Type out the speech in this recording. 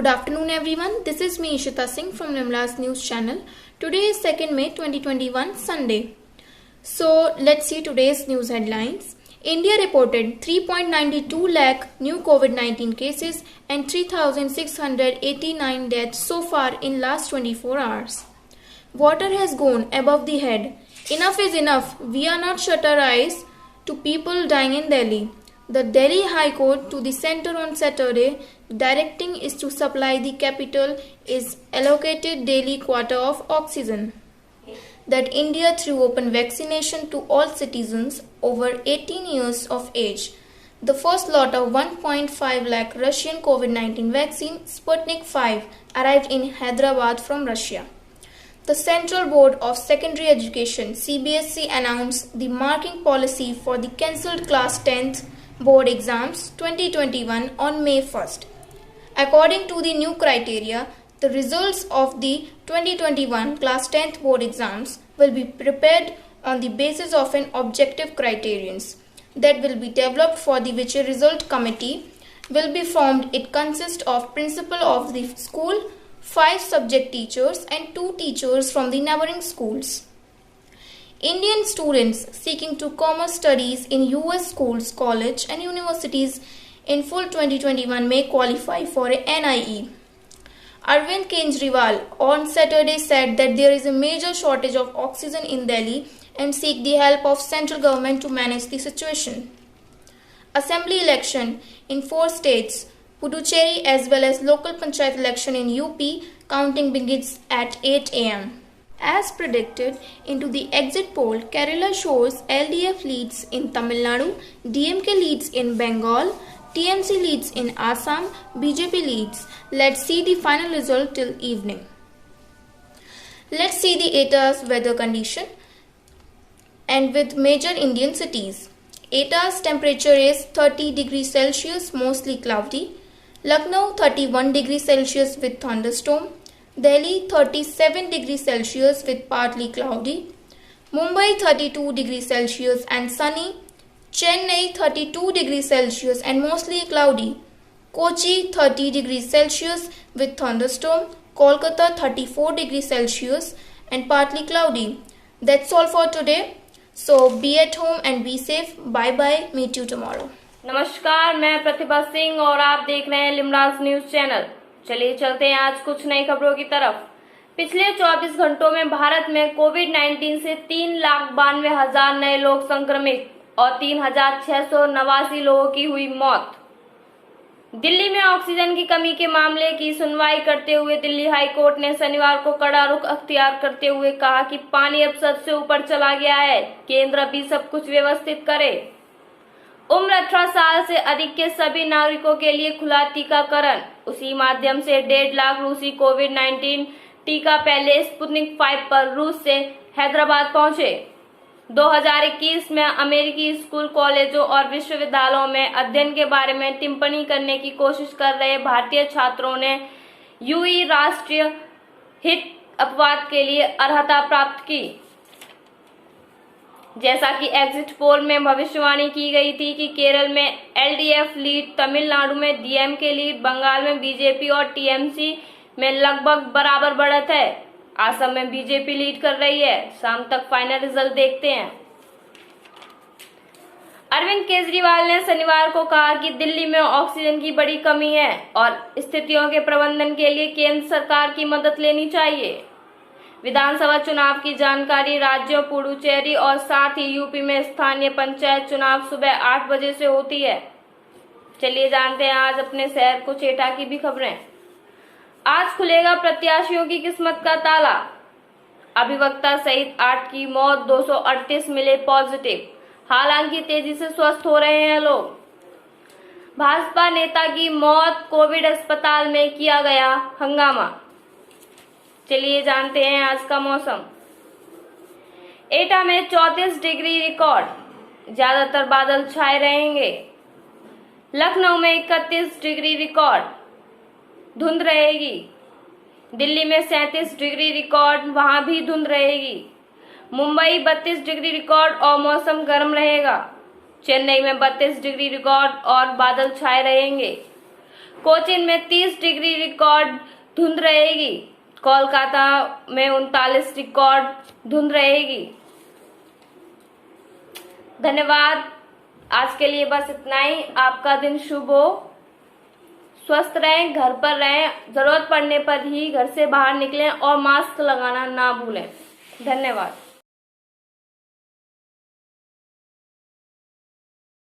Good afternoon everyone. This is me Ishita Singh from Nimla's news channel. Today is 2nd May 2021 Sunday. So let's see today's news headlines. India reported 3.92 lakh new COVID-19 cases and 3,689 deaths so far in last 24 hours. Water has gone above the head. Enough is enough. We are not shut our eyes to people dying in Delhi. The Delhi High Court to the centre on Saturday directing is to supply the capital is allocated daily quota of oxygen. That India threw open vaccination to all citizens over 18 years of age. The first lot of 1.5 lakh Russian COVID-19 vaccine Sputnik V arrived in Hyderabad from Russia. The Central Board of Secondary Education CBSE announced the marking policy for the cancelled class 10th board exams 2021 on May 1st. According to the new criteria, the results of the 2021 class 10th board exams will be prepared on the basis of an objective criterions that will be developed for the which a result committee will be formed. It consists of principal of the school, 5 subject teachers and 2 teachers from the neighboring schools. Indian students seeking to commerce studies in US schools, college and universities in full 2021 may qualify for a NIE. Arvind Kejriwal on Saturday said that there is a major shortage of oxygen in Delhi and seek the help of central government to manage the situation. Assembly election in 4 states, Puducherry as well as local panchayat election in UP, counting begins at 8 am. As predicted into the exit poll, Kerala shows LDF leads in Tamil Nadu, DMK leads in Bengal, TMC leads in Assam, BJP leads. Let's see the final result till evening. Let's see the Etah's weather condition and with major Indian cities. Etah's temperature is 30 degrees Celsius, mostly cloudy. Lucknow 31 degrees Celsius with thunderstorm. Delhi 37 degrees Celsius with partly cloudy. Mumbai 32 degrees Celsius and sunny. Chennai 32 degrees Celsius and mostly cloudy. Kochi 30 degrees Celsius with thunderstorm. Kolkata 34 degrees Celsius and partly cloudy. That's all for today. So be at home and be safe. Bye bye. Meet you tomorrow. नमस्कार, मैं प्रतिभा सिंह और आप देख रहे हैं Limraj news channel. चलिए चलते हैं आज कुछ नई खबरों की तरफ। पिछले 24 घंटों में भारत में कोविड-19 से 3,92,000 नए लोग संक्रमित और 3,689 लोगों की हुई मौत। दिल्ली में ऑक्सीजन की कमी के मामले की सुनवाई करते हुए दिल्ली हाई कोर्ट ने शनिवार को कड़ा रुख अख्तियार करते हुए कहा कि पानी अब सद से ऊपर चला गया है, केंद्र भी सब कुछ व्यवस्थित करे। उम्र 18 साल से अधिक के सभी नागरिकों के लिए खुला टीकाकरण, उसी माध्यम से 1.5 लाख रूसी कोविड-19 टीका पहले स्पुतनिक 5 पर रूस से हैदराबाद पहुंचे। 2021 में अमेरिकी स्कूल, कॉलेजों और विश्वविद्यालयों में अध्ययन के बारे में टिप्पणी करने की कोशिश कर रहे भारतीय छात्रों ने यूई राष्ट्रीय हित अपवाद के लिए अर्हता प्राप्त की। जैसा कि एग्जिट पोल में भविष्यवाणी की गई थी कि केरल में एलडीएफ लीड, तमिलनाडु में डीएमके लीड, बंगाल में बीजेपी और टीएमसी में लगभग बराबर बढ़त है। असम में बीजेपी लीड कर रही है। शाम तक फाइनल रिजल्ट देखते हैं। अरविंद केजरीवाल ने शनिवार को कहा कि दिल्ली में ऑक्सीजन की बड़ी कमी है और स्थितियों के प्रबंधन के लिए केंद्र सरकार की मदद लेनी चाहिए। विधानसभा चुनाव की जानकारी राज्यों पुडुचेरी और साथ ही यूपी में स्थानीय पंचायत चुनाव सुबह 8 बजे से होती है। चलिए जानते हैं आज अपने शहर कुचेटा की भी खबरें। आज खुलेगा प्रत्याशियों की किस्मत का ताला। अभिवक्ता सहित 8 की मौत, 238 मिले पॉजिटिव। हालांकि तेजी से स्वस्थ हो रहे हैं लोग। भाजपा नेता की मौत, कोविड अस्पताल में किया गया हंगामा। चलिए जानते हैं आज का मौसम। एटा में 34 डिग्री रिकॉर्ड, ज्यादातर बादल छाए रहेंगे। लखनऊ में 31 डिग्री रिकॉर्ड, धुंध रहेगी। दिल्ली में 37 डिग्री रिकॉर्ड, वहां भी धुंध रहेगी। मुंबई 32 डिग्री रिकॉर्ड और मौसम गर्म रहेगा। चेन्नई में 32 डिग्री रिकॉर्ड और बादल छाए रहेंगे। कोचीन में 30 डिग्री रिकॉर्ड धुंध रहेगी। कोलकाता में 39 रिकॉर्ड धुंध रहेगी। धन्यवाद। आज के लिए बस इतना ही। आपका दिन शुभ हो। स्वस्थ रहें, घर पर रहें, जरूरत पड़ने पर ही घर से बाहर निकलें और मास्क लगाना ना भूलें। धन्यवाद।